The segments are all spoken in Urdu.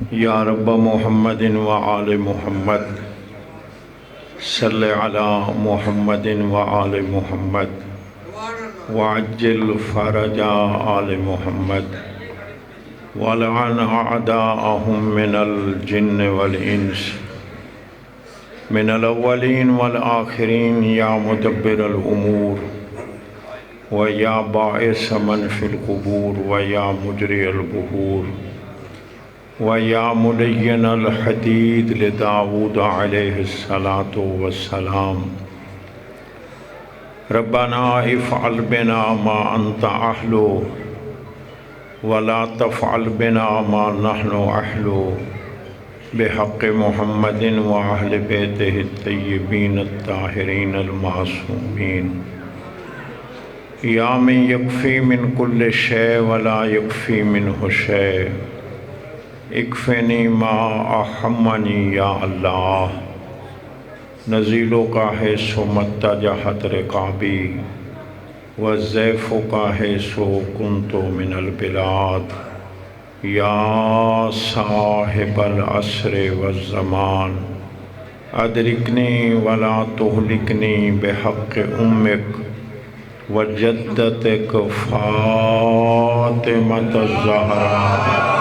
یا رب محمد وآل محمد صلی علی محمد وآل محمد وعجل فرج آل محمد ولعن أعداءهم من الجن والإنس من الأولين والآخرين يا مدبر الأمور ويا باعث من في القبور ويا مجري البحور ويا ملين الحديد لداود عليه الصلاة والسلام ربنا افعل بنا ما أنت أهله ولا تفعل بنا ما نحن أهله بحق محمد وأهل بيته الطيبين الطاهرين المعصومين يا من يكفي من كل شيء ولا يكفي منه شيء اكفني ما أحمني يا الله نزيلك حيث متجهت رقابي وزيفك حيث كنت من البلاد یا صاحب العصر والزمان ادرکنی ولا تہلکنی بحق امک وجدتک فاطمۃ الزہرا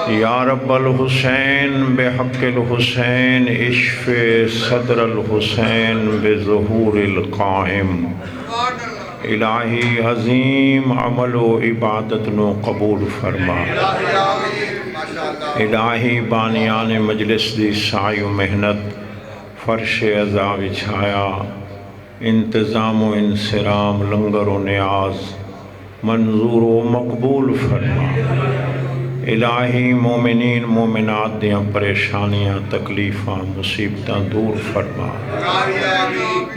یا رب الحسین بحق الحسین اشف صدر الحسین بظہور القائم الہی عظیم عمل و عبادت نو قبول فرما الہی بانیان مجلس دی سعی و محنت فرش عزا بچھایا انتظام و انصرام لنگر و نیاز منظور و مقبول فرما الہی مومنین مومنات دیاں پریشانیاں تکلیفاں مصیبتاں دور فرما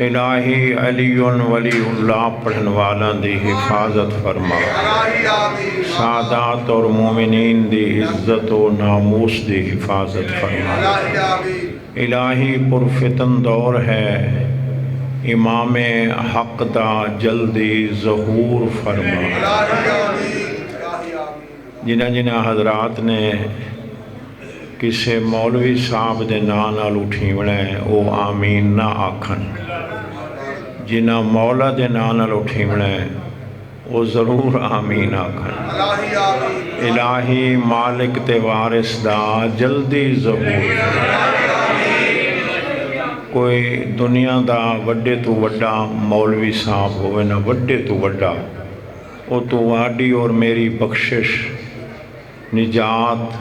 الہی علی ولی اللہ پڑھن والا دی حفاظت فرما سعادات اور مومنین دی عزت و ناموس دی حفاظت فرما الہی پرفتن دور ہے امام حق دا جلدی ظہور فرما جنہ حضرات نے کسے مولوی صاحب دے نال اٹھیونا ہے او آمین نہ آکھن جنہ مولا دے نال اٹھیونا ہے او ضرور آمین آکھن الہی مالک تے وارث دا جلدی ظہور کوئی دنیا دا وڈے تو وڈا مولوی صاحب ہوئے نہ وڈے تو وڈا او تو واڈی اور میری بخشش نجات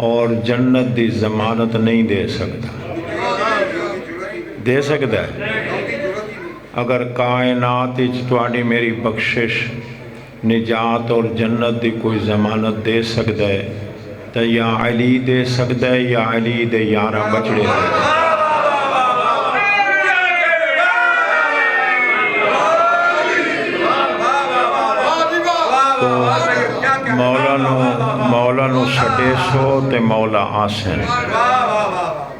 اور جنت دی ضمانت نہیں دے سکتا ہے اگر کائنات تواڈی میری بخشش نجات اور جنت دی کوئی ضمانت دے سکتا ہے تو یا علی دے سکتا ہے یا علی دے یارہ بچڑے دے مولا نو چھڑے سو تے مولا آسن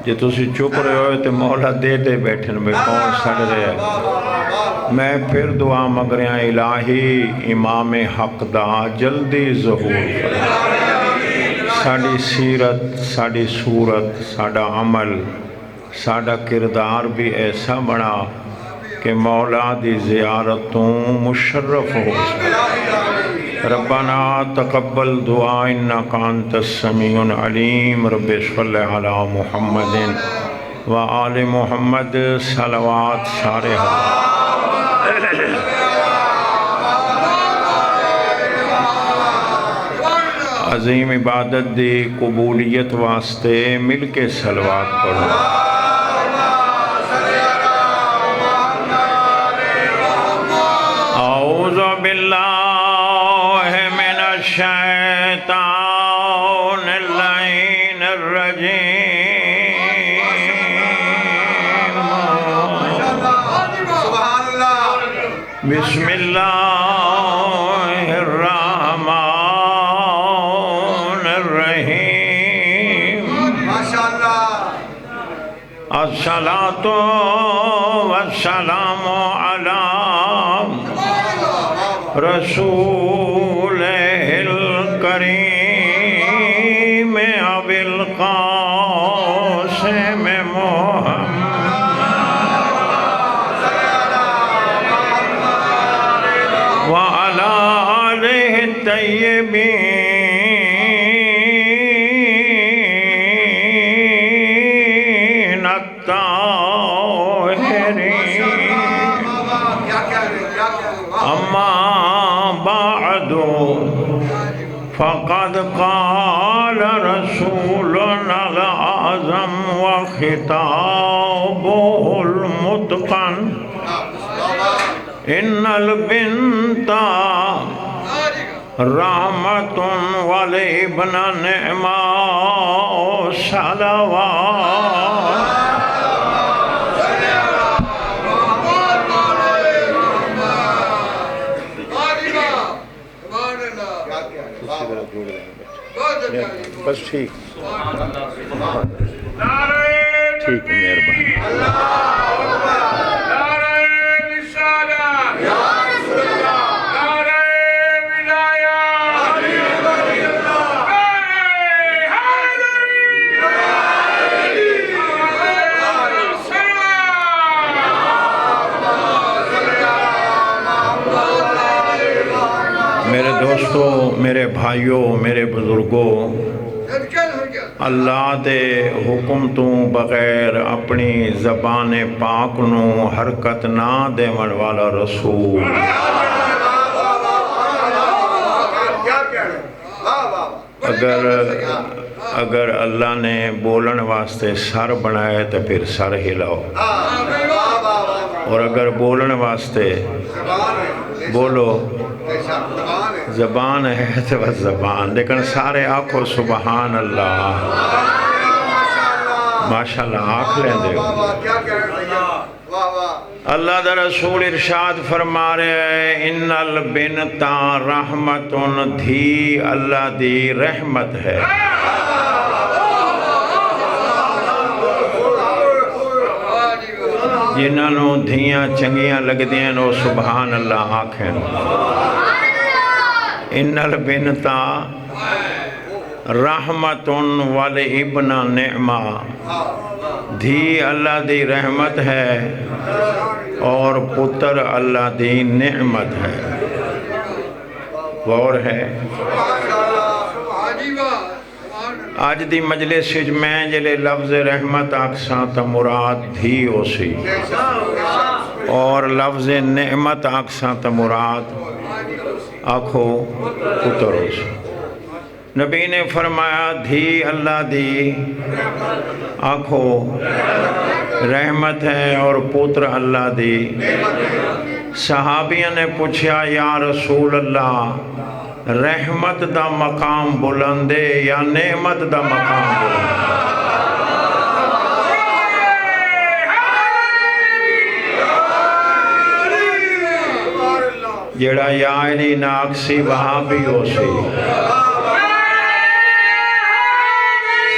جے تسی چپ رہے ہوئے تے مولا دے دے بیٹھن میں کون سڑ رہے ہیں میں پھر دعا مگریاں الہی امام حق دا جلدی ظہور ساڑی سیرت ساڑی صورت ساڑا عمل ساڑا کردار بھی ایسا بنا کہ مولا دی زیارتوں مشرف ہو ربنا تقبل دعا انکا انت السمیع العلیم رب صلی علی محمد و آل محمد صلوات سارے عظیم عبادت دی قبولیت واسطے مل کے صلوات پڑھو اعوذ باللہ الشیطان اللعین الرجیم بسم اللہ الرحمن الرحیم الصلاة والسلام علی رسول الطيبين الطاهرين أما بعد فقد قال رسولنا الأعظم وخطابه المتقن إن البنت رحمة والابن نعمة صلوات بس ٹھیک ٹھیک مہربانی میرے دوستوں، میرے بھائیوں، میرے بزرگوں، اللہ دے حکم تو بغیر اپنی زبان پاک نو حرکت نہ دیون والا رسول اگر اللہ نے بولن واسطے سر بنائے تو پھر سر ہلاؤ، اور اگر بولن واسطے بولو زبان ہے تو بس زبان، لیکن سارے آنکھو سبحان اللہ ماشاءاللہ آنکھ لیں دے۔ اللہ دا رسول ارشاد فرما رہے ہیں ان البنت رحمت، دھی اللہ دی رحمت ہے۔ جنہاں نو دھیاں چنگیاں لگ دیاں نو سبحان اللہ آنکھیں۔ ان البنت رحمت والابن نعمہ، دھی اللہ دی رحمت ہے اور پتر اللہ دی نعمت ہے۔ غور ہے آج دی مجلس میں جلے لفظ رحمت آکساں تا مراد دھی ہو سی، اور لفظ نعمت آکساں تا مراد آنکھو پتر ہو سی۔ نبی نے فرمایا دھی اللہ دی آنکھو رحمت ہے اور پتر اللہ دی۔ صحابیوں نے پوچھا یا رسول اللہ رحمت دا مقام بلندے یا نعمت دا مقام بلندے؟ جڑا یعنی ناکسی وہاں بھی ہو سی،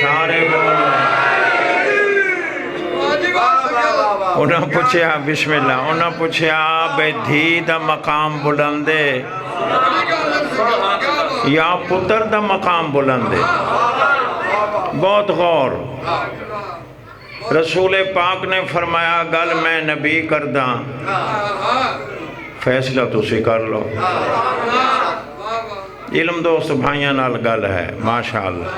سارے بولو۔ انہاں پوچھا بسم اللہ، انہاں پوچھا بے دھی دا مقام بلندے یا پتر دا مقام بلندے؟ بہت غور۔ رسول پاک نے فرمایا گل میں نبی کردہ، فیصلہ تو سی کر لو۔ علم دوست بھائیاں نال گل ہے ماشاءاللہ۔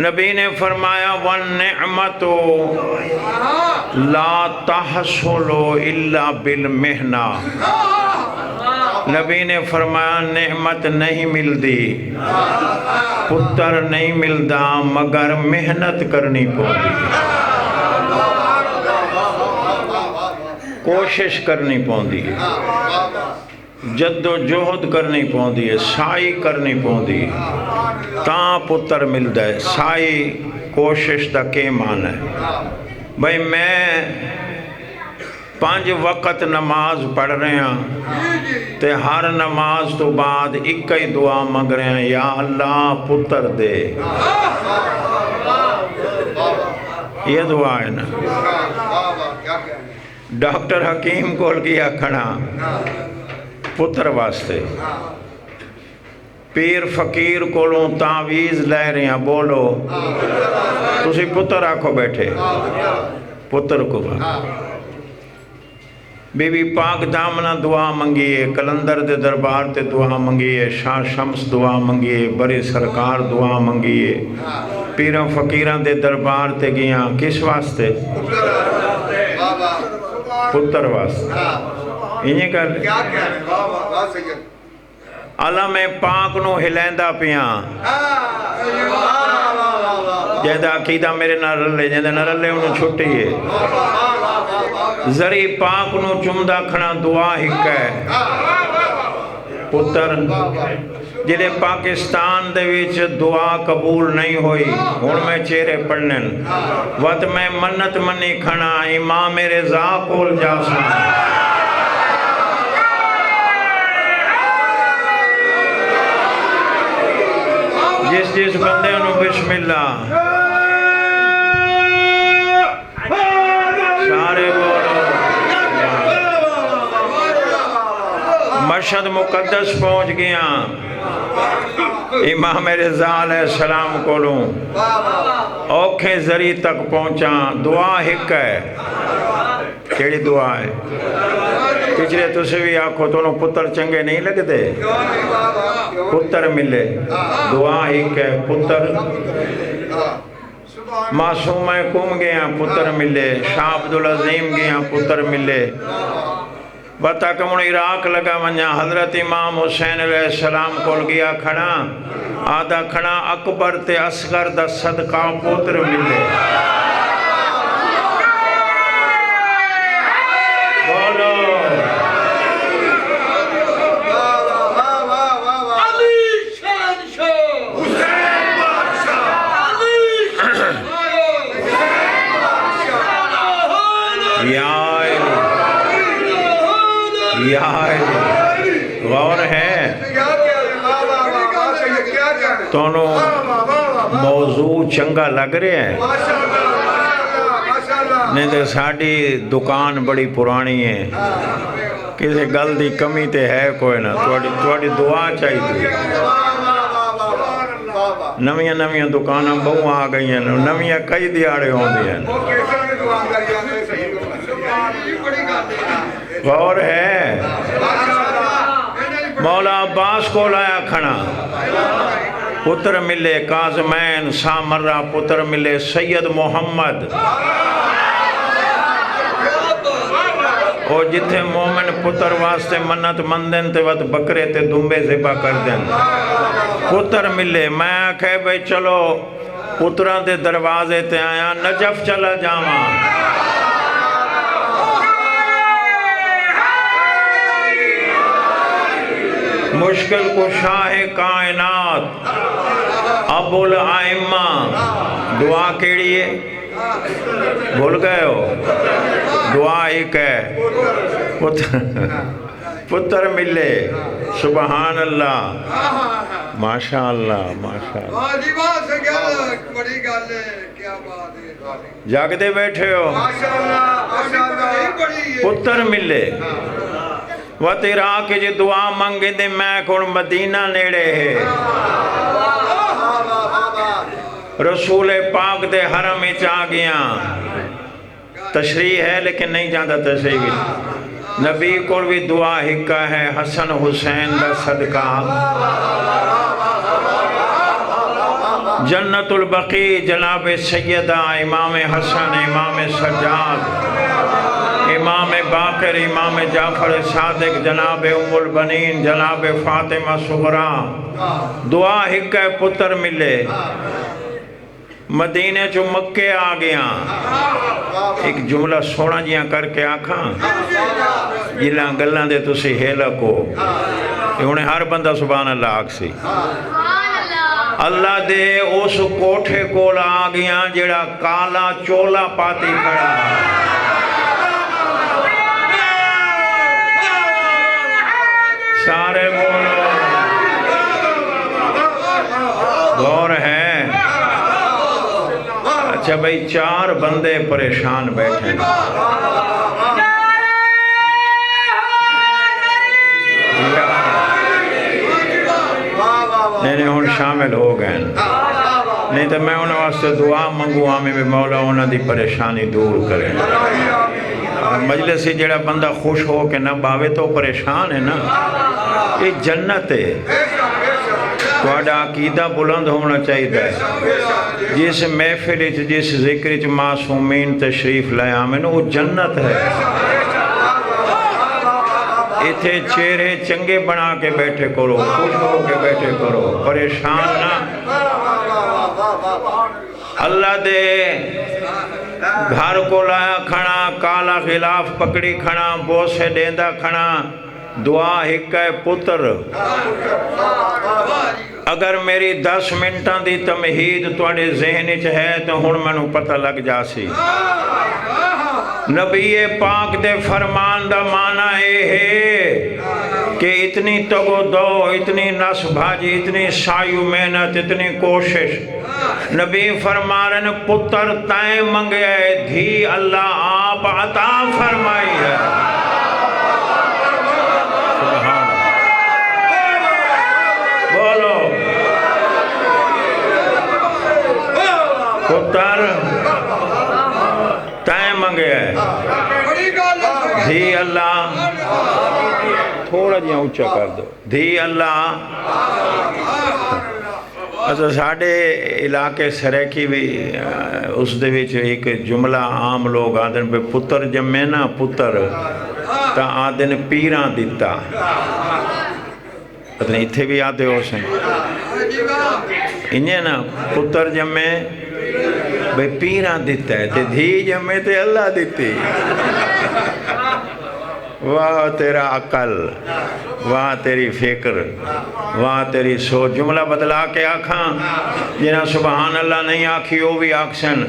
نبی نے فرمایا وَالنِّعْمَةُ لَا تَحْصُلُ إِلَّا بِالْمِحْنَةِ، نبی نے فرمایا نعمت نہیں ملدی، پتر نہیں ملدا مگر محنت کرنی پوندی، کوشش کرنی پوندی ہے، جد و جہد کرنی پوندی ہے، سائی کرنی پوندی ہے، تاں پتر ملدا ہے۔ سائی کوشش دا کے معنی ہے؟ بھئی میں 5 وقت نماز پڑھ رہے ہیں تے ہر نماز تو بعد ایک ہی دعا مانگ رہے ہیں یا اللہ پتر دے، یہ دعا ہے نا۔ ڈاکٹر حکیم کول کیا کھڑا پتر واسطے، پیر فقیر کولوں تعویز لے رہے ہیں، بولو تسی پتر آکھو بیٹھے، پتر کو بی بی پاک دامنہ دعا منگیے، کلندر دے دربار تے دعا منگیے، شاہ شمس دعا منگیے، بڑی سرکار دعا منگیے، پیروں فقیران دے دربار تے گیاں کس واسطے؟ پتر واسطے۔ انہیں کر علم پاک نو ہلیندہ پیاں جیدہ عقیدہ میرے نہ رلے، جیدہ نہ رلے انہوں چھٹی ہے، زری پاک نو چمدہ کھنا دعا ہک ہے پتر جلے پاکستان دے وچ دعا قبول نہیں ہوئی ہون میں چہرے پڑھنن وقت میں منت منی کھنا امام رضا کول جاسا جس بندے انہوں بسم اللہ سارے بولو مشہد مقدس پہنچ گیا امام رضا علیہ السلام کولوں اوکھے ذری تک پہنچا دعا ہک ہے کیڑی دعا ہے پچھلے تُسے بھی آنکھو تو انہوں پتر چنگے نہیں لگتے پتر ملے دعا ہک ہے پتر معصوم کم گیا پتر ملے شاہ عبدالعظیم گیا پتر ملے بتا کمون عراق لگا ونجا حضرت امام حسین علیہ السلام کول گیا کھڑا آدھا کھڑا اکبر تے اصغر دا صدقہ پتر ملے بولو غور ہے تونوں موضوع چنگا لگ رہے ہیں نہیں تو ساڑھی دکان بڑی پرانی ہے کسی گل دی کمی تے ہے کوئی نہ تھوڑی دعا چاہیے نویاں نویاں دکاناں بہو آ گئی ہیں نویاں کئی دیاڑے ہوں دی ہیں غور ہے مولا عباس کو لایا کھنا پتر ملے کاظمین سامرہ پتر ملے سید محمد اور جتھے مومن پتر واسطے منت مندن تے وقت بکرے تے دنبے ذبح کر دیں پتر ملے میں آکھے بھئی چلو پتران دے دروازے تے آیا نجف چلا جاواں مشکل کو شاہ کائنات ابو الائمہ دعا کیڑی ہے بھول گئے ہو دعا ایک ہے پتر ملے سبحان اللہ ماشاءاللہ جاگتے بیٹھے ہو پتر ملے وہ تیرا کہ جی دعا منگے دے میں کون مدینہ نیڑے ہے رسول پاک دے حرم چاہ گیا تشریح ہے لیکن نہیں جانتا تشریح نبی کو بھی دعا ہکا ہے حسن حسین دا صدقہ جنت البقی جناب سیدہ امام حسن امام سجاد امام باقر امام جعفر صادق جناب ام البنین جناب فاطمہ صغرا دعا ہکے پتر ملے مدینے جو مکے آ گیا ایک جملہ سونا جیاں کر کے آکھاں جیلاں گلاں دے تسی ہیلا کو انہیں ہر بندہ سبحان اللہ آکھ سی اللہ دے اس کوٹھے کول آ گیا جیڑا کالا چولا پاتی کھڑا سارے بولو غور ہے اچھا بھئی چار بندے پریشان بیٹھے نہیں ہون شامل ہو گئے نہیں تو میں انہوں واسطے دعا منگو آمی بھی مولا انہوں دی پریشانی دور کریں مجلس سے جڑا بندہ خوش ہو کے نہ باوے تو پریشان ہے نا. یہ جنت ہے. تھوڑا عقیدہ بلند ہونا چاہیے. جس محفل جس ذکر معصومین تشریف لے آمن وہ جنت ہے. ایتھے چہرے چنگے بنا کے بیٹھے کرو, خوش ہو کے بیٹھے کرو, پریشان نہ. اللہ دے گھر کو لایا کھڑا, کالا خلاف پکڑی کھڑا, بوسے ڈیندا کھڑا, دعا ہک ہے پتر. اگر میری 10 منٹاں دی تمہید تواڈے ذہن وچ ہے تو ہن مینوں پتہ لگ جاسی. نبی پاک دے فرمان دا معنی اے ہے کہ اتنی تگو دو, اتنی نس بھاجی, اتنی سایو محنت, اتنی کوشش. نبی فرما رہے ہیں پتر تائیں منگے ہے, دھی اللہ آپ عطا فرمائی ہے. بولو پتر تائیں منگے ہے, دھی اللہ. تھوڑا جہاں اونچا کر دو. دھی اللہ. اچھا ساڑھے علاقے سریکی بھی اس دے وچ ایک جملہ عام لوگ آدھن پہ پتر جمعے نا پتر تا آدھن پیران دیتا. پتہ اتھے بھی آدھے ہو سیں انہیں نا پتر جمعے بھئی پیران دیتا ہے تے دھی جمعے تے اللہ دیتی. واہ تیرا عقل, واہ تیری فکر, واہ تیری سوچ. جملہ بدلا کے آکھاں جنہاں سبحان اللہ نہیں آکھی وہ بھی آکھسن.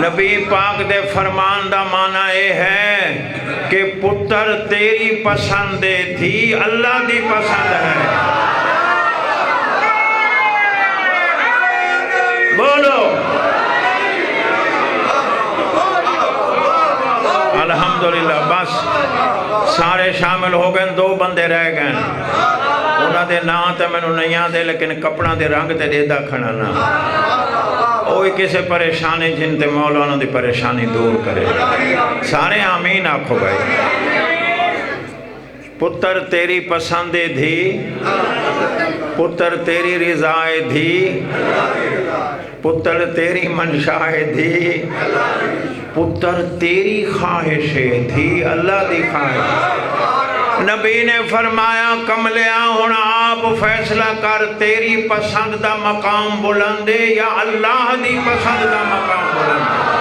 نبی پاک دے فرمان دا معنی اے ہے کہ پتر تیری پسند ہے, دھی اللہ دی پسند ہے. بولو الحمدللہ. بس سارے شامل ہو گئے, 2 بندے رہ گئے. انہاں دے نام تے مینوں نہیں آندے لیکن کپڑا دے رنگ تے دیدا کھڑا نا. اوہی کسے پریشانی جن تے مولا انہاں دی پریشانی دور کرے. سارے آمین آکھو بھائی. پتر تیری پسند دھی, پتر تیری رضا دھی, پتر تیری منشا دھی, پتر تیری خواہش دھی اللہ دی خواہش. نبی نے فرمایا کملیا ہن آپ فیصلہ کر, تیری پسند دا مقام بلند ہے یا اللہ دی پسند دا مقام بلند ہے.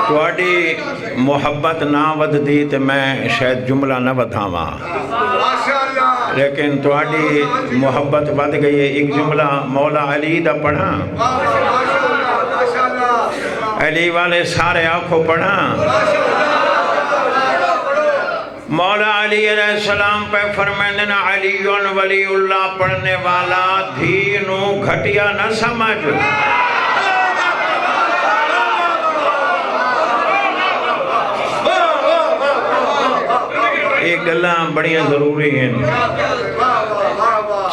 تواڈی محبت نہ ود دی تے میں شاید جملہ نہ بدھاواں, لیکن تواڈی محبت ود گئی ہے. ایک جملہ مولا علی دا پڑھا, علی والے سارے آنکھوں پڑھا. مولا علی علیہ السلام پہ فرمائیں علی ولی اللہ پڑھنے والا دھی نو گھٹیا نہ سمجھ. ایک گلاں بڑیاں ضروری ہیں.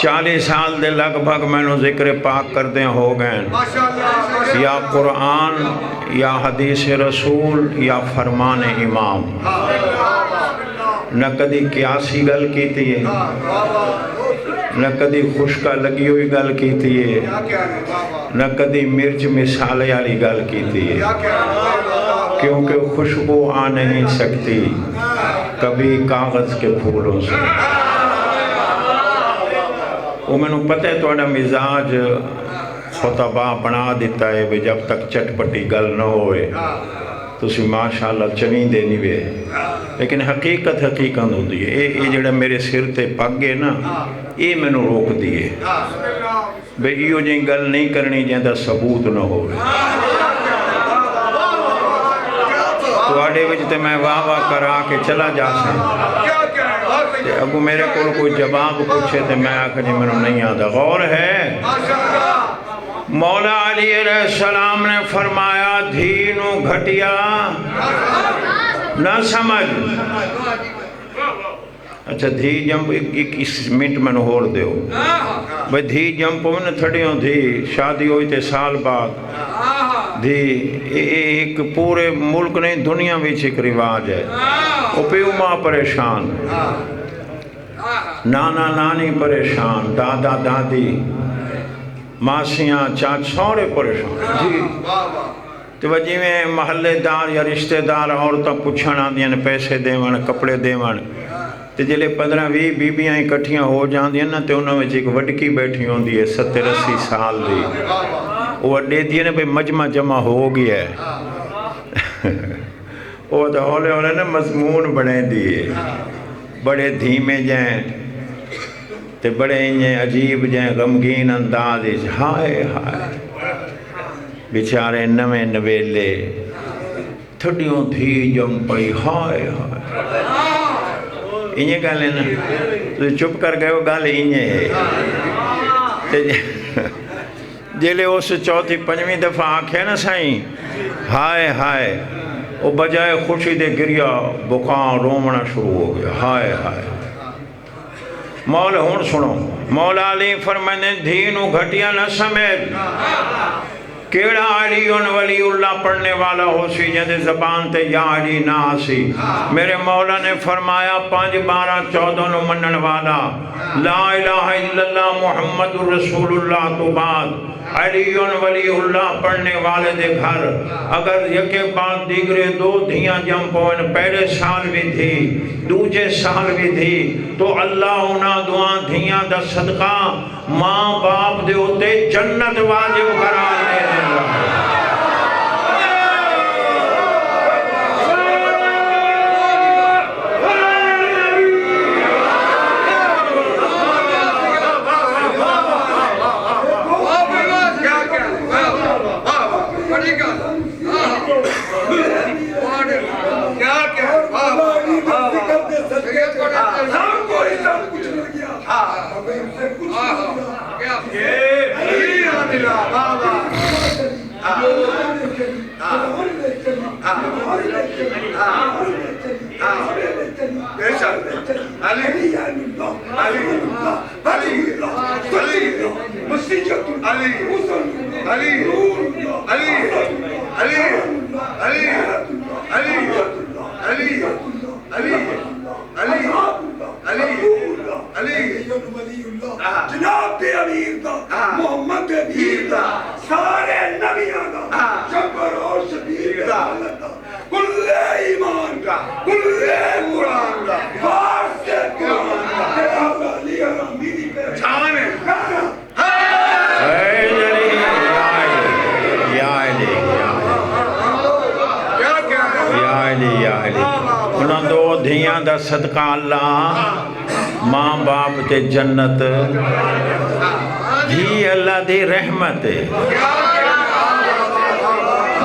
40 سال دے لگ بھگ میں نو ذکر پاک کردے ہو گئے, یا قرآن یا حدیث رسول یا فرمان امام. نہ کدی قیاسی گل کیتی ہے, نہ کدی خشکا لگی ہوئی گل کیتی ہے, نہ کدی مرچ مسالے والی گل کیتی ہے. کیونکہ خوشبو آ نہیں سکتی کبھی کاغذ کے پھولوں سے. وہ میں نے پتہ ہے توڑا مزاج خطبہ بنا دیتا ہے کہ جب تک چٹ پٹی گل نہ ہوئے تو اسی ماشاءاللہ چویں دینی وے, لیکن حقیقت ہو دیئے. یہ جڑا میرے سر تے پگ گئے نا, یہ میں نے روک دیئے بے ایو جن گل نہیں کرنی جہاں ثبوت نہ ہوئے. تواڈے وچ تے میں واہ واہ کرا کے چلا جا سکتا, اگو میرے کول کوئی جواب پوچھے تے میں آکھا جی میں نے نہیں آتا. غور ہے مولا علی علیہ السلام نے فرمایا دھینو گھٹیا نہ سمجھ. اچھا دھی جنپ 21 منٹ میں ہور دیو بھئی دھی جنپ میں نے تھڑیوں دھی شادی ہوئی تے سال بعد دھی ایک پورے ملک نہیں دنیا بھی ایک رواج ہے وہ پیو ماں پریشان نانا نانی پریشان دادا دادی ماسیاں چاچ سورے پریشان جی تو وجہ میں محلے دار یا رشتہ دار عورتیں پوچھنا دیاں پیسے دیوان کپڑے دیوان تو جلے 15-20 بیبیاں اکٹھیاں ہو جاندیاں نا تو انہوں میں ایک وڈکی بیٹھی ہوندی ہے 70-80 سال دی وہ دے دیئے نا بھئی مجمع جمع ہو گیا ہے وہ تو ہولے ہولے نا مضمون بنے دیئے بڑے دھیمے جائیں تے بڑے انہیں عجیب جائیں غمگین انداز ہائے ہائے بیچارے نوے نویلے تھڑیوں تھی جم پئی ہائے ہائے انہیں گالے نا تو چپ کر گئے وہ گالے انہیں ہے جلے اس چوتھی پنجویں دفعہ آنکھیں نا سائیں ہائے ہائے وہ بجائے خوشی دے گریا بکان رومنا شروع ہو گیا ہائے ہائے مولا ہون سنو مولا علی فرمانے دھینو گھٹیا نہ سمیت کیڑا علیون ولی اللہ پڑھنے والا ہو سی جدے زبان تے یا علی نہ آسی میرے مولا نے فرمایا 5-12-14 نو منن والا لا الہ الا اللہ محمد رسول اللہ تو بعد علیون ولی اللہ پڑھنے والے دے گھر اگر یکے بعد دیگرے 2 دھیاں جم پوئن پہلے سال بھی تھی دوجے سال بھی تھی تو اللہ انہاں دعا دھیاں دا صدقہ ماں باپ دے ہوتے جنت واجب قرار دے دے جناب دے امیر دا محمد دے پیر دا سارے نبیاں دا شکر اور شبیر دا کل ایمان کا کل قرآن کا فارس قرآن کا تیرا علی ارامی دی پہچان ہے انہاں 2 دھیاں دا صدقہ اللہ ماں باپ تے جنت دھی اللہ دی رحمت ہے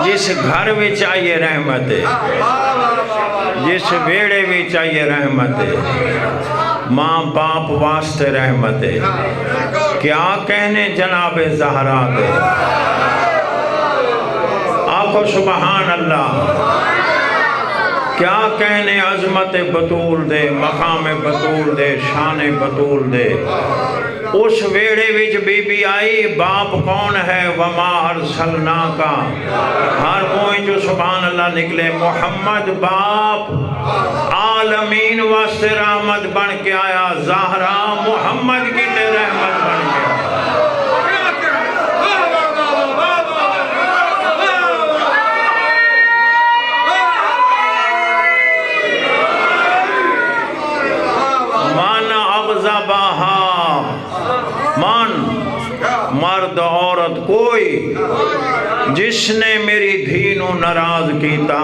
جس گھر بھی چاہیے رحمت ہے جس بیڑے بھی چاہیے رحمت ہے ماں باپ واسطے رحمت ہے کیا کہنے جناب زہرا دے آنکھو سبحان اللہ کیا کہنے عظمت بطول دے مقام بطول دے شان بطول دے اس ویڑے وچ بی بی آئی باپ کون ہے وما ارسلنا کا ہر موئی جو سبحان اللہ نکلے محمد باپ عالمین واسطے رحمت بن کے آیا زہرا محمد کی تے رحمت بن کے آیا مرد عورت کوئی جس نے میری دھی نو ناراض کیتا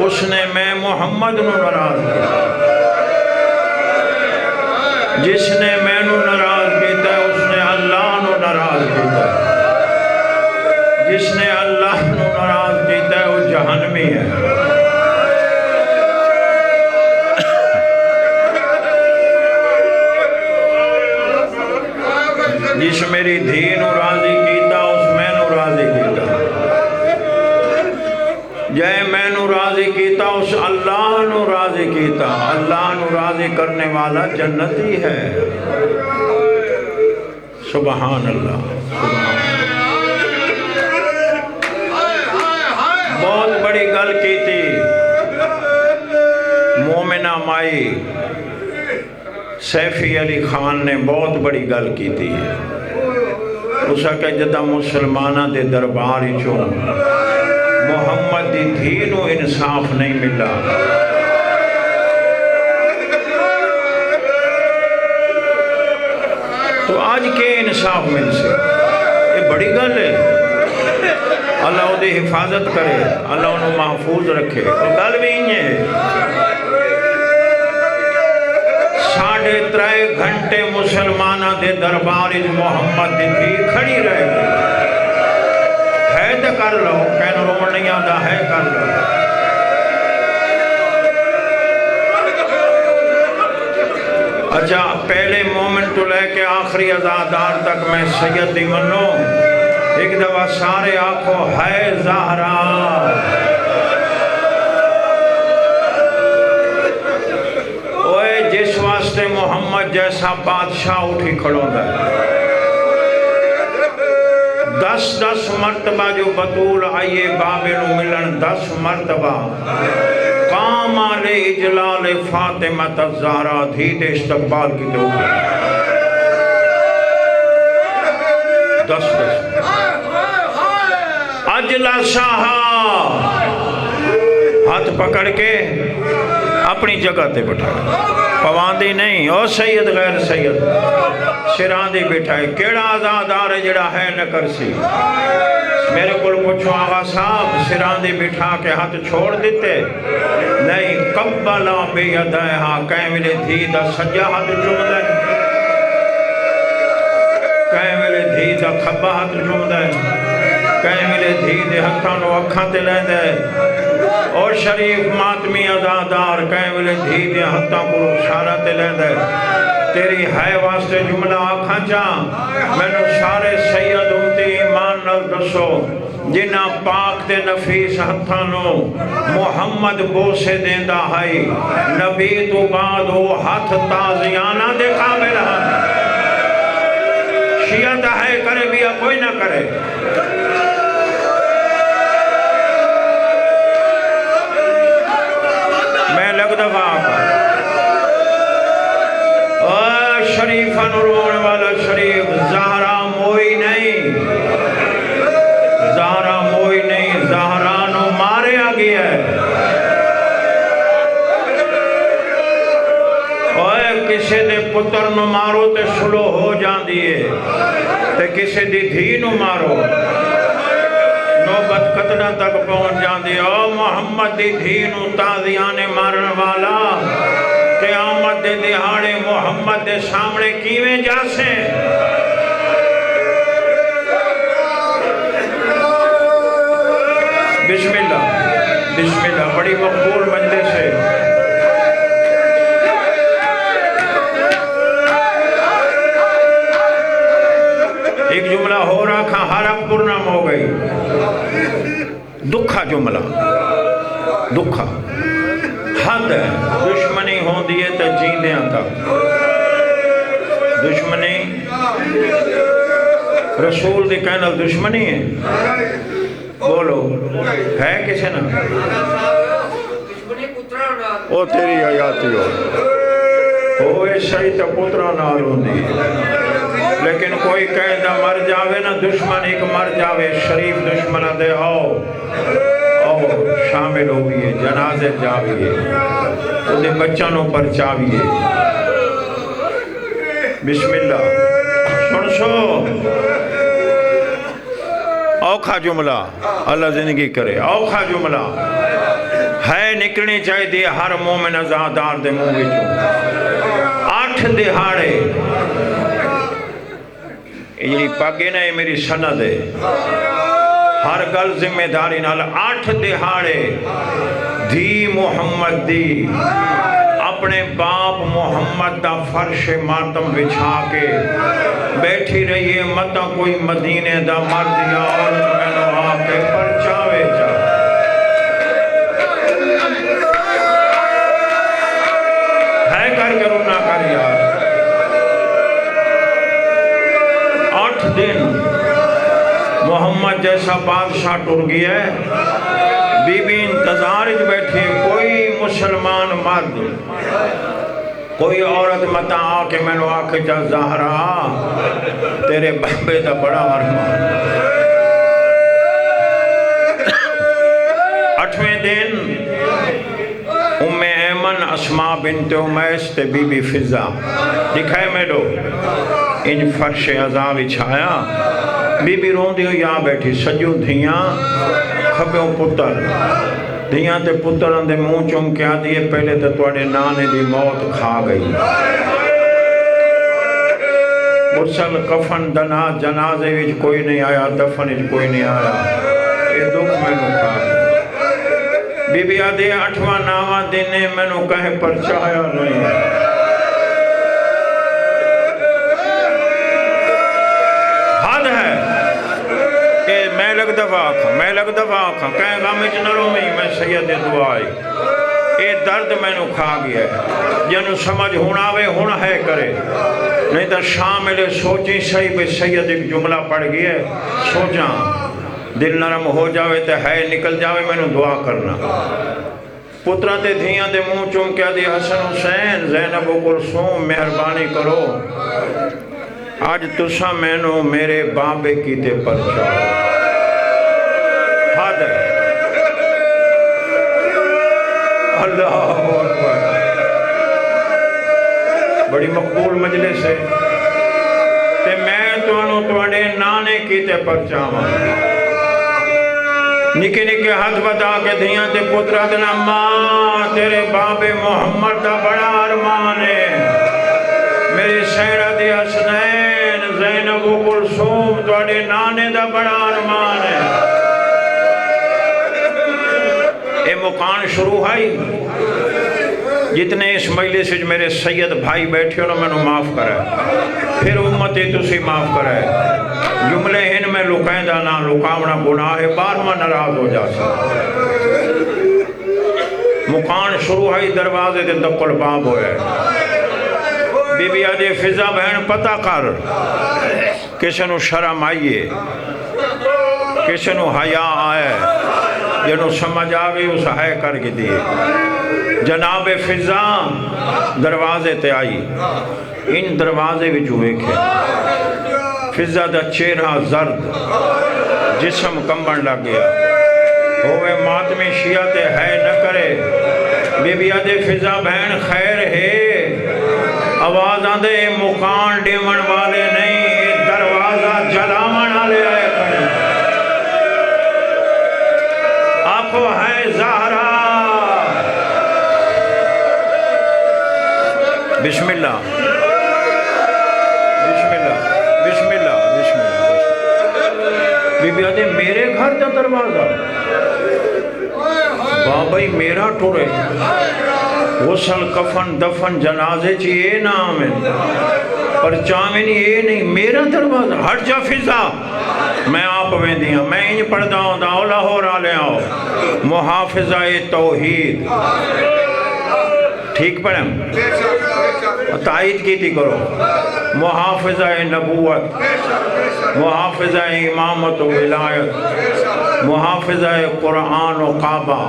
اس نے میں محمد نو ناراض کیتا جس نے میں نو ناراض کیتا اس نے اللہ نو ناراض کیتا جس نے اللہ نو ناراض کیتا وہ جہنمی ہے جس میری دھی نو راضی کیتا اس میں نو راضی کیتا جے میں نو راضی کیتا اس اللہ نو راضی کیتا، اللہ نو راضی کرنے والا جنتی ہے۔ سبحان اللہ، سبحان اللہ۔ بہت بڑی گل کی تھی مومنہ مائی سیفی علی خان نے، بہت بڑی گل کی تھی۔ اس کہ جدہ مسلمانہ دے دربار چوں محمد دی دھی نو انصاف نہیں ملا، تو آج کے انصاف مل سے؟ یہ بڑی گل ہے۔ اللہ وہ دی حفاظت کرے، اللہ انہوں محفوظ رکھے۔ اور گل بھی ہی ہے 3.5 گھنٹے مسلمانہ دے دربار محمد دی دھی کھڑی رہے گی۔ ہے تو کر لو، کہنا رومن نہیں آدھا ہے کر لو۔ اچھا پہلے مومن تو لے کے آخری عزادار تک میں سید دی منو، ایک دفعہ سارے آنکھوں ہے زہرا۔ اوے جس واسطے محمد جیسا بادشاہ اٹھی کھڑوں گا، 10 مرتبہ جو بطول آئیے بابے نو ملن، 10 مرتبہ قام علی اجلال فاطمہ الزہرا، دھید استقبال کی دو گئی 10 اجلا شاہا ہاتھ پکڑ کے اپنی جگہ تے بٹھائے، پواندی نہیں، او سید غیر سید سران دی بٹھائے۔ کیڑا آزادار ہے جڑا ہے نہ کرسی؟ میرے کو پوچھو آغا صاحب سران دی بٹھا کے ہاتھ چھوڑ دیتے؟ نہیں، قبلا بے یدائہا، کہیں ملے دھی دا سجا ہاتھ چوم دے، کہیں ملے دھی دا کھبا ہاتھ چوم دے، کہیں ملے دھی دے ہتھانو اکھاں تے لے دے، اور شریف ماتمی عزادار کہیں ملے دھی دے ہتھاں کو رخسارہ تے لے دے۔ تیری ہے واسطے جملہ آکھاں چاہ، میں نو سارے سید امتی ایمان نل دسو جنہ پاک تے نفیس ہتھانو محمد بوسے دیندہ ہے، نبی تو بعد وہ ہاتھ تازیانہ دے قابل ہے۔ شیعہ تا ہے کرے بھی کوئی نہ کرے۔ میں لگ دفعہ آقا شریف انورون والا شریف، زہرا موئی نہیں، زہرا موئی نہیں، زہرا نو مارے آگی ہے۔ اوہ کسے دے پتر نو مارو تے سلو ہو جان دیئے، تے کسے دی دھی نو مارو نوبت قتلہ تک پہنچ جان دیئے۔ او محمد دی دھی نو تازیانے مارن والا، قیامت دے دہاڑے محمد دے سامنے کیویں جاسے؟ بسم اللہ، بسم اللہ، بڑی مقبول مجلس ہے۔ ایک جملہ ہو رہا کھا حرق پرنام ہو گئی، دکھا جملہ، دکھا حد ہے، دشمنی ہوں دیئے تا جیندیاں تک، دشمنی رسول دی کہنا دشمنی ہے، بولو ہے کسے نا؟ او تیری حیاتی ہو، ہوئے صحیح تا پترہ ناروں دی، لیکن کوئی قیدہ مر جاوے نا، دشمن ایک مر جاوے، شریف دشمنہ دے آؤ شامل ہوئیے، جنازے جاویے، انہیں بچانوں پر چاویے۔ بسم اللہ، سن سو اوکھا جملہ، اللہ زندگی کرے، اوکھا جملہ ہے نکلنی چاہیے دی ہر مومن ازادار دے منہ وچوں۔ 8 دہاڑے یہ پاگے نا یہ میری سند ہے، ہر گل ذمہ داری نال 8 دہاڑے دھی محمد دی اپنے باپ محمد دا فرش ماتم بچھا کے بیٹھی رہیے، متا کوئی مدینے دا مرد یا عورت میں نو آ کے پرچاوے جا۔ جیسا بادشاہ ٹر گیا ہے، بی بی انتظار وچ بیٹھی ہے، کوئی مسلمان مرد کوئی عورت مت آ کے میں نے آکھے جا زہرا تیرے بابے دا بڑا ارمان۔ 8ویں دن ام ایمن اسماء بنت امیس تے بی بی فضا دکھائے میڈو ان فرش عذاب چھایا، بی بی رون دیو یا بیٹھی سجو دھیاں کھبیوں پتر دھیاں تے پتر اندے منہ چوم کیا دیئے پہلے تے توڑے نانے دی موت کھا گئی، مرسل کفن دنا جنازے وچ کوئی نہیں آیا، دفن وچ کوئی نہیں آیا، یہ دکھ میں نو کھا گئی۔ بی بی آدھے 8واں 9واں دن میں نو کہیں پر چاہیا نہیں، حد ہے کہ میں لگ دفعہ آکھا کہیں غم اچ نہ رو میں سید دعائی، اے درد میں نو کھا گیا ہے، جنو سمجھ ہوناوے ہون ہے کرے، نہیں تو شامل سوچی صحیح بے سید ایک جملہ پڑھ گیا ہے، سوچاں دل نرم ہو جاوے تے ہے نکل جاوے میں نو دعا کرنا۔ پترہ تے دھیاں تے منہ چوم کیا دی حسن حسین زینب و کلثوم مہربانی کرو، آج تسا میں نو میرے بابے کی تے پرچاؤ، حد ہے۔ اللہ اکبر، بڑی مقبول مجلس ہے تے میں توڑے نانے کی تے پرچاواں، نکے نکے ہاتھ بتا کے دھیاں تے پترہ دنا ماں تیرے بابے محمد دا بڑا ارمان ہے، میری سیرہ دی حسنین زینب و کلثوم توڑے نانے دا بڑا ارمان ہے۔ اے مکان شروع ہے، جتنے اس مجلس سے میرے سید بھائی بیٹھے انہوں میں نے معاف کرے، پھر امتی تسی معاف کرے، جملے ہن میں لکائندہ نہ لکاونا گناہ ہے، بارہواں ناراض ہو جاسا۔ مکان شروع ہے، دروازے تے دقل باب ہوئے، بی بی آدھے فضا بہن پتہ کر کسی نو شرم آئیے، کسی نو حیا آئے، جنو سمجھ آگئی اس ہے کر کے دیئے۔ جناب فضا دروازے تے آئی، ان دروازے بھی جو ایک ہے، فضا دا چہرہ زرد، جسم کمبن لگ گیا، ہوئے ماتمی شیعہ تے ہے نہ کرے، بی بی آدھے فضا بہن خیر ہے، آواز آدھے مکان ڈیمن والے نہیں، دروازہ جلاون والے آئے کریں، آنکھوں ہے زہرا۔ بسم اللہ بسم اللہ بسم اللہ بسم اللہ، بی بی آدھے میرے گھر دا دروازہ، بابائی میرا ٹورے، غسل کفن دفن جنازے چیئے نام ہے، پر چامن یہ نہیں میرا دروازہ، ہٹ جا فضا، میں آپ میں دیا، میں انج پڑھتا ہوں دا لاہور آلے آؤ، محافظہ توحید، ٹھیک پڑھیں تائید کی تھی کرو، محافظہ نبوت، محافظہ امامت و ولایت، محافظہ قرآن و کعبہ،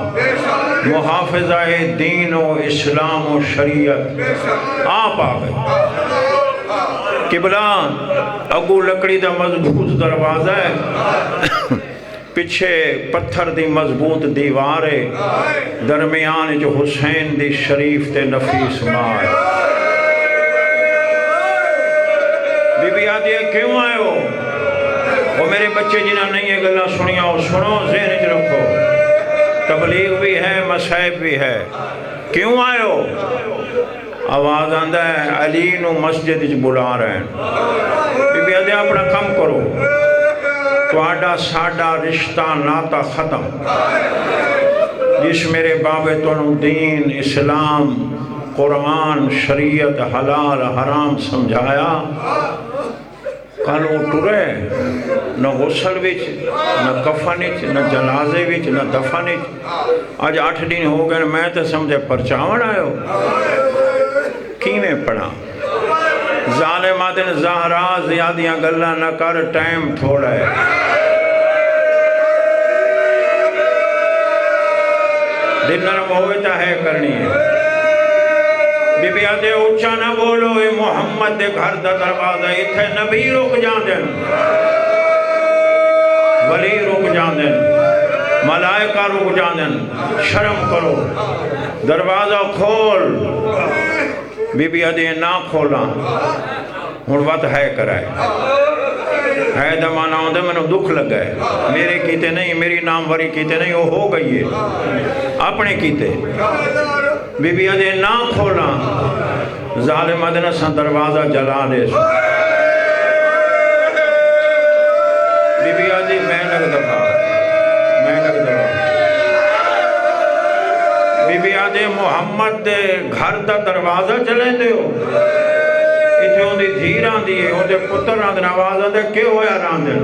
محافظہ دین و اسلام و شریعت، آپ آگئے قبلہ اگو لکڑی دا مضبوط دروازہ ہے، پچھے پتھر دی مضبوط دیوارے، درمیان جو حسین دی شریف تے نفیس مائے۔ بی بی آدھی ہے کیوں آئے ہو؟ وہ میرے بچے جنہاں نہیں ہے گلہ سنیا ہو، سنو ذہن وچ رکھو، تبلیغ بھی ہے مصائب بھی ہے، کیوں آئے ہو؟ آواز آندہ ہے علی نو مسجد وچ بلا رہے ہیں، بی بی آدھی اپنا کم کرو، تواڈا ساڈا رشتہ ناتا ختم، جس میرے بابے تو دین اسلام قرآن شریعت حلال حرام سمجھایا، کالو ٹرے نہ غسل وچ نہ کفن وچ نہ جنازے وچ نہ دفن وچ، آج 8 دن ہو گئے میں تے سمجھے پرچاون آئے ہو، کیویں پڑھا؟ ظالمات زہرا زیادیاں گلہ نہ کر ٹائم تھوڑا ہے، دل نرم ہوئے تا ہے کرنی ہے بی بی آدھے اچھا نہ بولو اے محمد دے گھر دا دروازہ اتھے نبی رک جان دیں ولی رک جان دیں ملائکہ رک جان دیں شرم کرو دروازہ کھول بی بی آدھے نہ کھولا ہنوات ہے کرائے ہے دمانا ہوندے میں نے دکھ لگ گئے میرے کیتے نہیں میری نام وری کیتے نہیں وہ ہو گئی ہے اپنے کیتے بی بی آدھے نہ کھولا ظالم ادنا سا دروازہ جلا دے بی بی آدھے میں لگ دفعہ بی بی آدھے محمد دے گھر دا دروازہ چلے دے ہو اتھے ہوں دی دھیر آن دیئے ہوں دے پتر آن دے آواز آن دے کیوں ہویا ران دے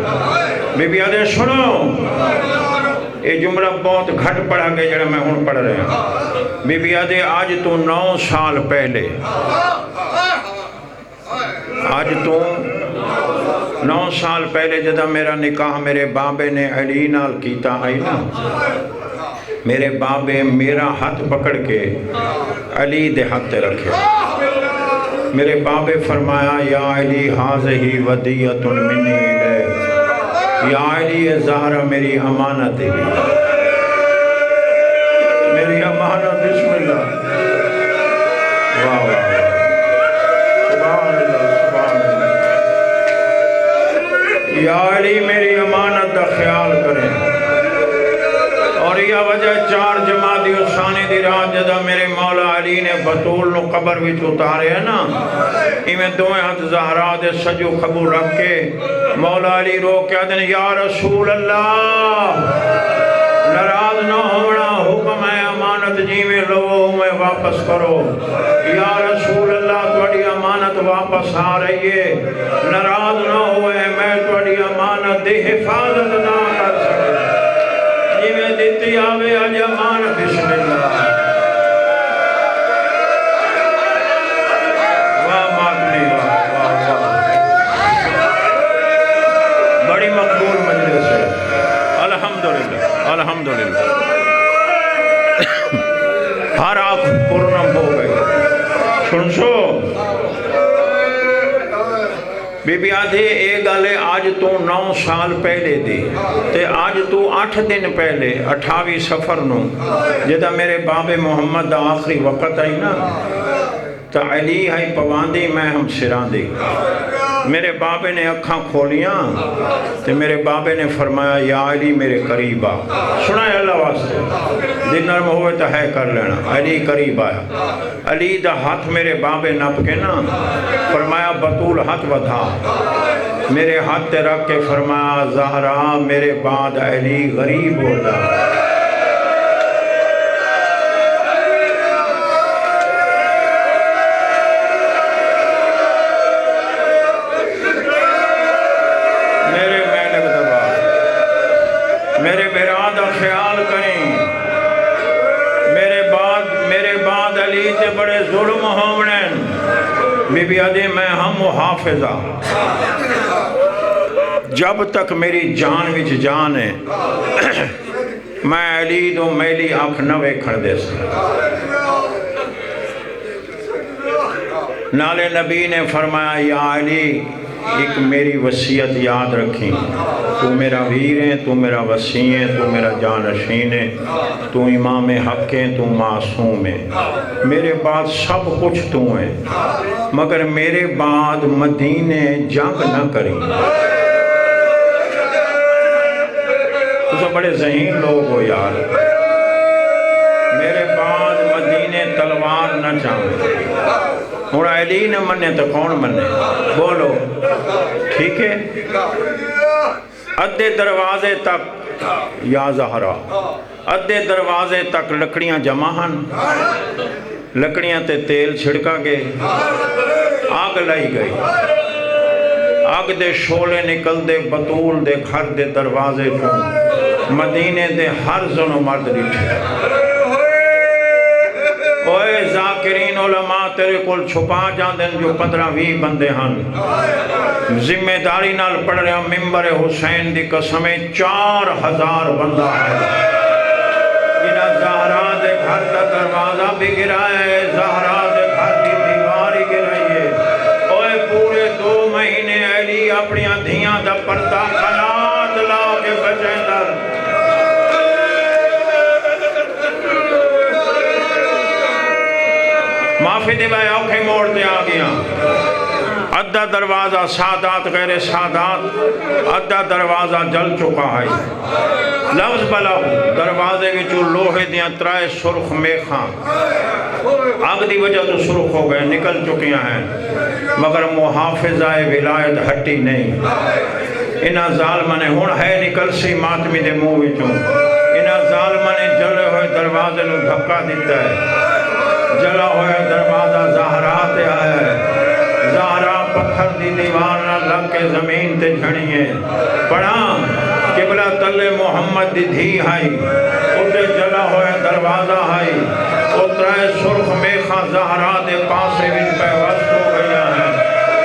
بی بی آدھے سنو یہ جملہ بہت گھٹ پڑھا گئے جڑا میں ہون پڑھ رہے ہیں بی بی آدھے آج تو 9 سال پہلے آج تو 9 سال پہلے جدا میرا نکاح میرے بابے نے علی نال کیتا آئی نا میرے بابے میرا ہاتھ پکڑ کے علی دے ہاتھ رکھے میرے بابے فرمایا یا علی حاضہی ودیعت منی لے یا علی زہرہ میری امانت ہے میری امانت بسم اللہ واہ واہ سبحان اللہ سبحان اللہ یا علی میری امانت دا خیال کریں اور یہ وجہ 4 جمادی ثانی دی رات جدا میرے مولا علی نے بطول نو قبر وچ اتارے ہیں نا میں دوئے ہاتھ زہرا دے سجو خبو رکھ کے مولا علی رو کیا دن یا رسول اللہ ناراض نہ ہونا حکم ہے امانت جی میں لو میں واپس کرو یا رسول اللہ تھوڑی امانت واپس آ رہی ہے ناراض نہ ہوئے میں تھوڑی امانت دی حفاظت نہ کر سکے جی میں دیتی آوے آج امانت بسم اللہ واہ ماتنی واہ بڑی مقبول مجلس ہے الحمدللہ الحمدللہ ہر آنکھ پورنم ہو گئی سنسو بی بی آدھے اے گالے آج تو 9 سال پہلے دی تے آج تو 8 دن پہلے 28 سفر نو جدہ میرے باب محمد دا آخری وقت آئی نا تا علی ہے پواندی میں ہم سران دی میرے بابے نے اکھاں کھولیاں تے میرے بابے نے فرمایا یا علی میرے قریب آ سنائے اللہ واسطے دل نرم ہوئے تا ہے کر لینا علی قریب آیا علی دا ہاتھ میرے بابے نپ کے نا فرمایا بطول ہاتھ ودھا میرے ہاتھ تے رکھ کے فرمایا زہرا میرے بعد علی غریب ہو جا میرے برادہ خیال کریں میرے بعد علی تے بڑے ظلم ہومنین بی بی آدھے میں ہم محافظہ جب تک میری جان وچ جان ہے میں علی دو میلی آنکھ نہ ویکھن دے سے نالے نبی نے فرمایا یا علی ایک میری وصیت یاد رکھیں تو میرا ویر ہے تو میرا وسیع ہے تو میرا جانشین ہے تو امام حق ہے تو معصوم ہے میرے بعد سب کچھ تو ہے مگر میرے بعد مدینے جنگ نہ کریں تو سب بڑے ذہین لوگ ہو یار میرے بعد مدینے تلوار نہ چاہیں اور علی نے مننے تو کون مننے بولو ٹھیک ہے ادھے دروازے تک یا زہرا ادھے دروازے تک لکڑیاں جمع ہن لکڑیاں تے تیل چھڑکا گئے آگ لائی گئی آگ دے شولے نکل دے بطول دے گھر دے دروازے کو مدینے دے ہر زن و مرد ڈٹھے اوے ذاکرین علماء تیرے کل چھپا جاندن جو 15-20 بندے ہن ذمہ داری نال پڑھ رہے ہیں ممبر حسین دی قسمیں 4000 بندہ ہے جنہ زہرا دے گھر کا دروازہ بھی گرائے، زہرا دے گھر دی دیوار ہی گرائیے۔ اوے پورے 2 مہینے علی اپنی دھیاں دا پردہ قنات لا کے بچیں در۔ معافی دے بھائی اوکھے موڑتے آ گیا۔ ادھا دروازہ سادات غیر سادات، ادھا دروازہ جل چکا ہے۔ لفظ بلاؤ دروازے کی جو لوہے دیاں 3 سرخ میخاں آگ دی وجہ تو سرخ ہو گئے، نکل چکیاں ہیں، مگر محافظہ ولایت ہٹی نہیں۔ انہاں ظالمہ نے ہون ہے نکل سی ماتمی دے منہ وچوں، انہاں ظالمہ نے جلے ہوئے دروازے نو دھکا دیتا ہے۔ جلا ہوئے دروازہ زہرا تے آیا ہے، زہرا پتھر دی دیوار نہ لگ کے زمین تے جھڑی ہے۔ پڑھا قبلہ تلے محمد دی دھی آئی، اتے جلا ہوئے دروازہ آئی، اترائے سرخ میخاں زہرا دے پاسے وچ پیوست ہو گیا ہے۔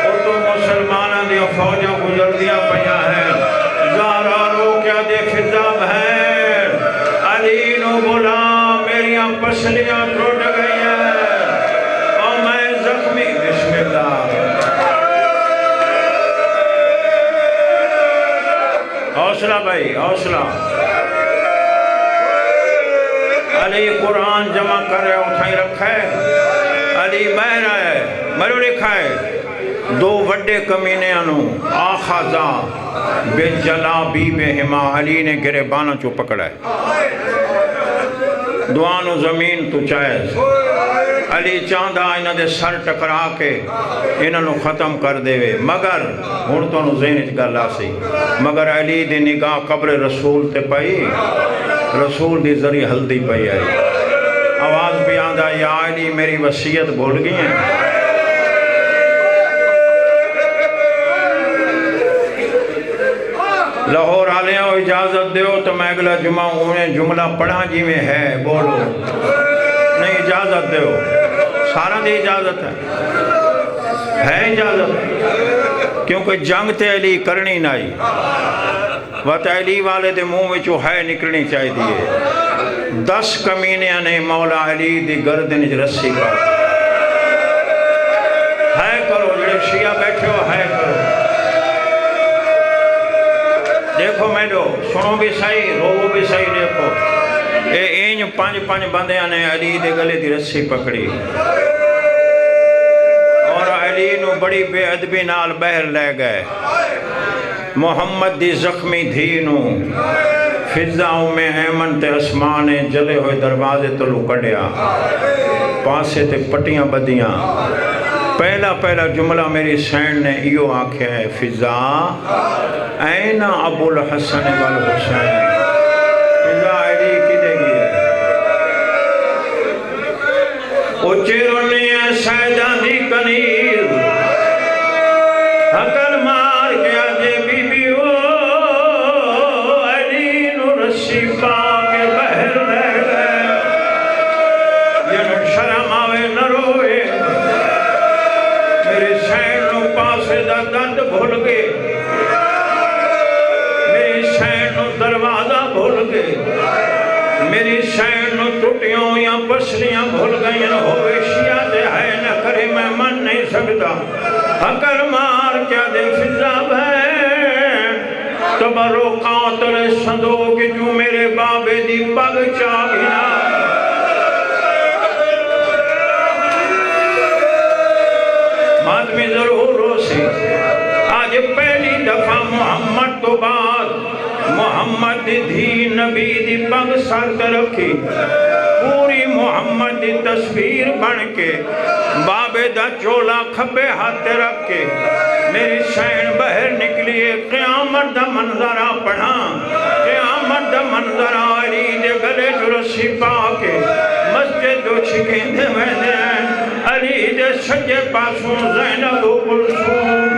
اتو مسلمانہ دی فوجہ گزر دیا پیا ہے۔ زہرا رو کیا دے فضا بہن، علی نو بولا میریاں پسلیاں ٹوٹ گئی ہیں اور میں زخمی۔ بسم اللہ۔ حوصلہ بھائی حوصلہ۔ علی قرآن جمع کر رہے اٹھائی رکھا ہے، علی بہر ہے مرو لکھا ہے 2 وڈے کمینے انو آخازا بے جلا بی بے ہما، علی نے گریبانہ چو پکڑا ہے، دعانو زمین تو چاہیز۔ علی چاندہ انہ دے سر ٹکرا کے انہ نو ختم کر دے وے، مگر ہون تو نو ذہنچ گلا سی، مگر علی دی نگاہ قبر رسول تے پئی، رسول دی ذریعہ ہلدی پئی آئی، آواز بھی آندہ یا علی میری وصیت بھول گئی ہیں۔ لاہور آلیاں ہو اجازت دیو تو میں اگلا جمعہ انہیں جملہ پڑھا جی میں ہے بولو، نہیں اجازت دیو، سارا دی اجازت ہے اجازت، کیونکہ جنگ تے علی کرنی نائی، وقت علی والے دے منہ میں جو ہے نکلنی چاہی دیئے۔ 10 کمینیاں نے مولا علی دی گردن رسی کا ہے کرو، جڑے شیعہ بیٹھے ہو ہے کرو۔ دیکھو میں دو سنو بھی صحیح رو بھی صحیح، دیکھو اے اینج 5 بندیاں نے علی دے گلے دی رسی پکڑی اور علی نو بڑی بے ادبی نال بہر لے گئے۔ محمد دی زخمی دھی نو فضاؤں میں ایمن تے اسمانے جلے ہوئے دروازے تلو کڑیا، پاسے تے پٹیاں بدیاں۔ پہلا جملہ میری سین نے ایو آنکھیں ہے، فضا این ابو الحسن والحسین، فضا علی کی دے گی ہے۔ اچھرونی ہے سیدان دی کنیر، حقل مار کے آجے بی بی ہو، علی نو رسی پا کے بہر لے گئے، یہ شرم آوے نہ روئے، میرے سین نو پاسے دا دند بھول گئے، میری سین نو دروازہ بھول گئے، میری سین نو ٹوٹیوں یا پسلیاں بھول گئی، ہوئے شیعہ دے ہے نہ کرے میں من نہیں سکتا، حقر مار کیا دے فضا بہن، تبرو قاتل صندوق جو میرے بابے دی پگ چاہینا۔ مادمی ضرور ہو سی، آج پہلی دفعہ محمد تو بعد محمد دی دھی نبی دی پگ سر تے رکھی، پوری محمد دی تصویر بن کے بابے دا چولا کھبے ہاتھ رکھ کے میری سین بہر نکلیے۔ قیامت دا منظرہ پڑھا، قیامت دا منظرہ علی دے گلے جو رسی پا کے مسجد جو چھکیں دے میں دے، علی دے سجے پاسوں زینب و کلثوم،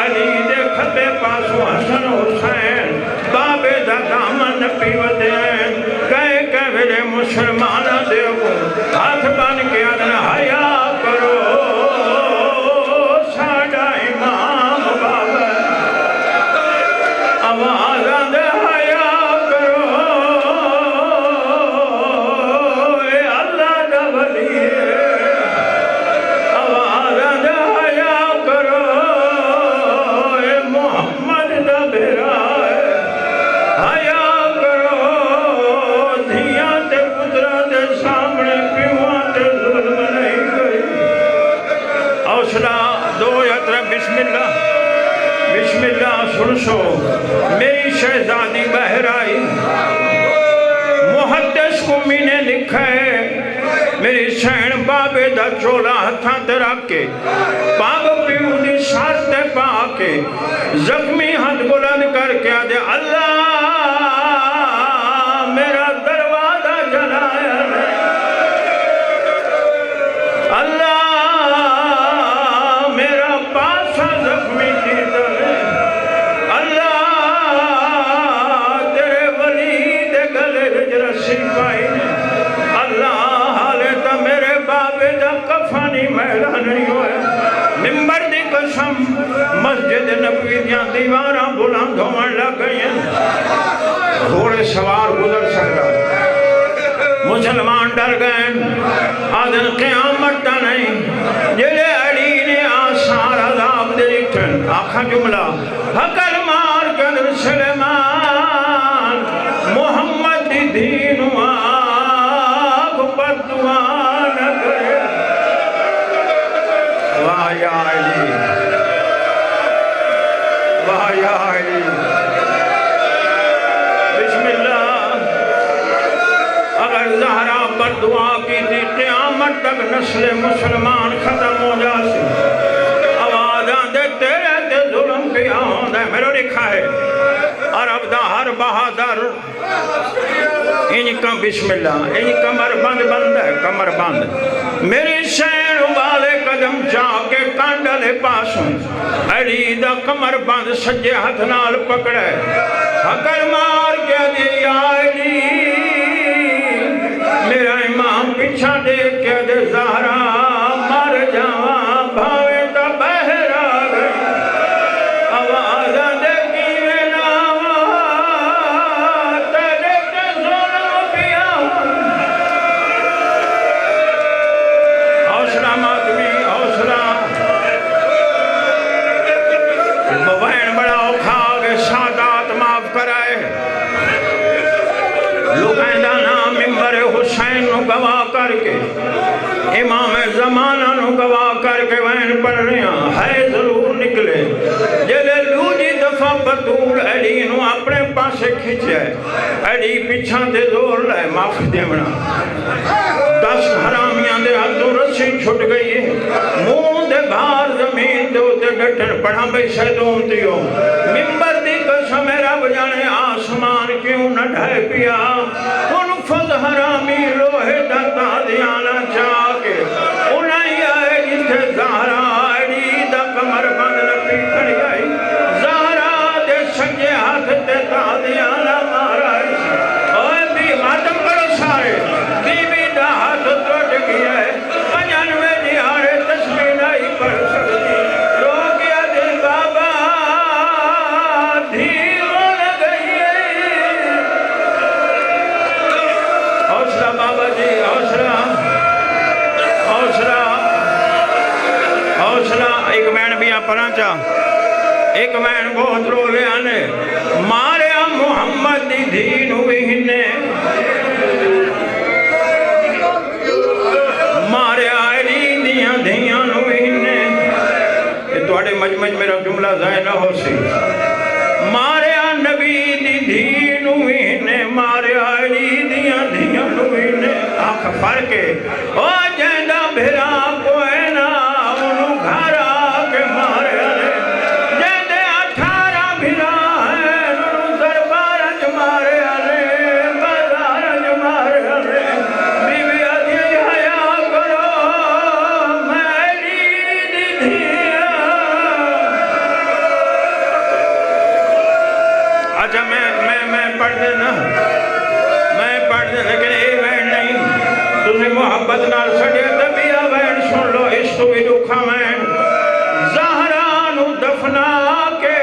علی دے کھبے پاسوں حسن حسین، بابے دا دامن پیوتے ہیں، کہے میرے مسلمان دیکھو ہاتھ بن کے ادن حیا کرو، ساڑا امام بابا آواز آدھے حیا کرو، اے بسم اللہ سن سو میری شہزادی بہر آئی محدث قومی نے لکھا ہے میری سین بابے دا چولا ہتھاں تے رکھ کے پاگ پیو دی شرط پا کے زخمی ہاتھ بلند کر کے آدھے اللہ میرا دروازہ جلایا اللہ میرا پاسا زخمی کیتا اللہ تیرے ولی دے گلے وچ رسی پائی اللہ حالے تا میرے بابے دا کفانی میلا نہیں ہوئے ممبر دی قسم مسجد نبوی دیاں دیواراں بلند ہون لگ گئی ہیں گھوڑے سوار گزر سکتا مسلمان ڈر گئے آدھن قیامت تا نہیں جلے علی نے آثار عذاب دے لکھن آخا جملہ حقل مار قدر سلیمان محمد دی دین آگ بدوان کرے واہ یا علی واہ یا علی بسم اللہ اگر زہرا پر دعا کی تھی قیامت تک نسل مسلمان ختم ہو جاسی آوازاں دے تیرے تے ظلم کیا ہوندہ ہے میرے لکھا ہے عرب دا ہر بہادر انہی کا بسم اللہ انہی کمر بند بند ہے کمر بند میری شین والے قدم جا کے کانڈلے پاسوں علی دا کمر بند سجے ہاتھ نال پکڑے حقر مار کے دی علی میرا امام پیچھا دیکھ کے دے زہرا مر جاواں بھاوے تا بہر آ گئی آوازاں دے کیویں ناواں تیرے تے ظلم پیا حوصلہ ماتمی حوصلہ بوین بڑا اوکھا آگے سادات معاف کرائے لوگیں دا نام ممبر حسین نو گواہ کر کے امام زمانہ نو گواہ کر کے وین پڑھ رہے ہیں ہے ضرور نکلے جلے لوجی دفعہ بطول علی نو اپنے پاسے کھچے علی پیچھاں دے زور لائے معافی دیونا 10 حرامیاں دے ہاتھوں رسی چھٹ گئی ہے منہ دے بھار زمین دے ہوتے ڈٹن پڑھا بھئی سیدوں تیوں ممبر دی قسم رب جانے آسمان کیوں نہ ڈھائے پیا ان فض حرامی لوہے دتا دیانا چاہ کے انہیں آئے جسے زہرا علی دا کمر بند لپی کھڑی آئی زہرا دے سجے ہاتھ تے تا دیانا مارا اوہ بھی ماتم کرو سارے بی بی دا ہاتھ توڑ گیا ہے 95 دیارے تسبیح نہیں پڑھ سکتی رو گیا دل بابا دھیون گئی حوصلہ بابا جی حوصلہ حوصلہ حوصلہ ایک مین بھی پڑھا چاہ ایک مین بہت رو لے آنے ماریا محمد دی دین ہوئی ہنے ماریا علی دیاں دیاں ہوئی ہنے یہ توڑے مجمج میرا جملہ ظاہر نہ ہو سی ماریا نبی دی دین ہوئی ہنے ماریا علی دیاں دیاں ہوئی ہنے آنکھ فرکے او جیندہ بھرا کوئے نا انہوں گھر آکے ماریا لے جیندے 18 بھرا ہے انہوں دربارج ماریا لے بازارج ماریا لے بی بی آدھی حیاء کرو میری دی دھیا اچھا میں پڑھ دینا لیکن اے وین نہیں تُسی محبت نال سڑے دبیا وین سن لو اس تو بھی دکھا وین زہرا نو دفنا کے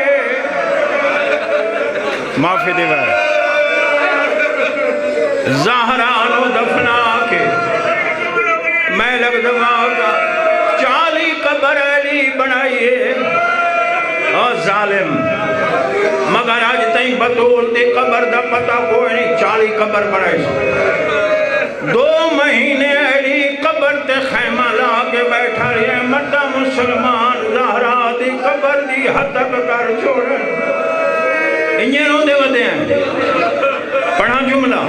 معافی دے گئے زہرا نو دفنا کے میں لگ دماغ کا 40 قبر علی بنائیے اور ظالم مگر آج تئیں بطول تے قبر دا پتہ کوئی نہیں 40 قبر بنائے 2 مہینے علی قبر تے خیمہ لا کے بیٹھا رہے مٹا مسلمان زہرا دی قبر دی حد تک کر چھوڑن انہیں روندے ودے ہیں پڑھا جملہ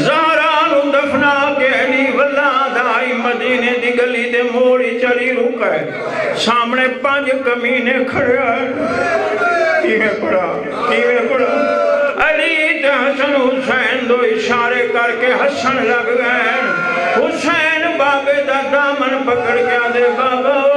زہرا نو دفنا کے علی واللہ دائی مدینے دی گلی دے موڑی چلی رکا ہے سامنے 5 کمینے کھڑے ہیں کیویں پڑھا علی تے حسن حسین دو اشارے کر کے ہسن لگ گئے حسین بابے دا دامن پکڑ کے آدھے بابا